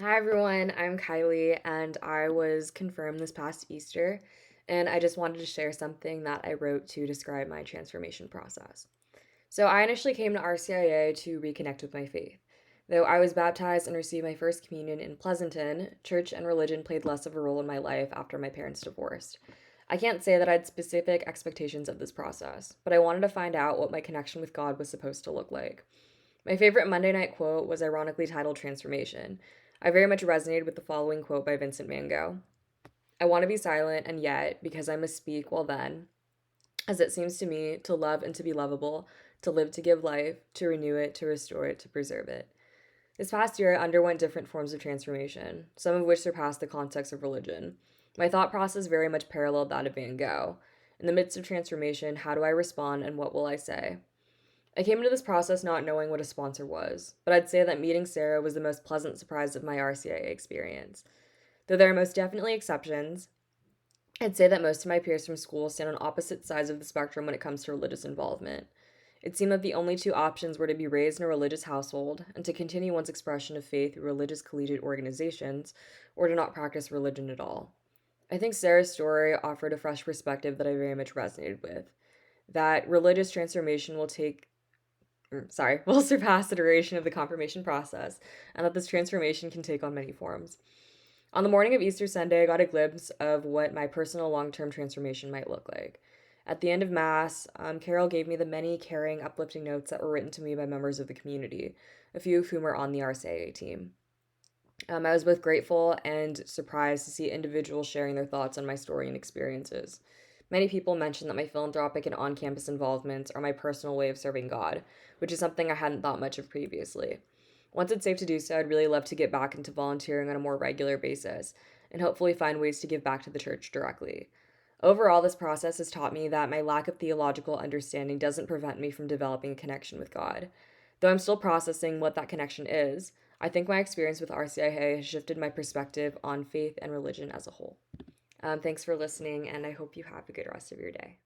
Hi everyone, I'm Kylie and I was confirmed this past Easter, and I just wanted to share something that I wrote to describe my transformation process. So, I initially came to RCIA to reconnect with my faith. Though I was baptized and received my first communion in Pleasanton, church and religion played less of a role in my life after my parents divorced. I can't say that I had specific expectations of this process, but I wanted to find out what my connection with God was supposed to look like. My favorite Monday night quote was ironically titled Transformation. I very much resonated with the following quote by Vincent van Gogh: I want to be silent, and yet, because I must speak, well then, as it seems to me, to love and to be lovable, to live to give life, to renew it, to restore it, to preserve it. This past year, I underwent different forms of transformation, some of which surpassed the context of religion. My thought process very much paralleled that of Van Gogh. In the midst of transformation, how do I respond and what will I say? I came into this process not knowing what a sponsor was, but I'd say that meeting Sarah was the most pleasant surprise of my RCIA experience. Though there are most definitely exceptions, I'd say that most of my peers from school stand on opposite sides of the spectrum when it comes to religious involvement. It seemed that the only two options were to be raised in a religious household and to continue one's expression of faith through religious collegiate organizations, or to not practice religion at all. I think Sarah's story offered a fresh perspective that I very much resonated with. That religious transformation will surpass the duration of the confirmation process, and that this transformation can take on many forms. On the morning of Easter Sunday, I got a glimpse of what my personal long term transformation might look like. At the end of Mass, Carol gave me the many caring, uplifting notes that were written to me by members of the community, a few of whom are on the RCIA team. I was both grateful and surprised to see individuals sharing their thoughts on my story and experiences. Many people mentioned that my philanthropic and on campus involvements are my personal way of serving God, which is something I hadn't thought much of previously. Once it's safe to do so, I'd really love to get back into volunteering on a more regular basis and hopefully find ways to give back to the church directly. Overall, this process has taught me that my lack of theological understanding doesn't prevent me from developing a connection with God. Though I'm still processing what that connection is, I think my experience with RCIA has shifted my perspective on faith and religion as a whole. Thanks for listening, and I hope you have a good rest of your day.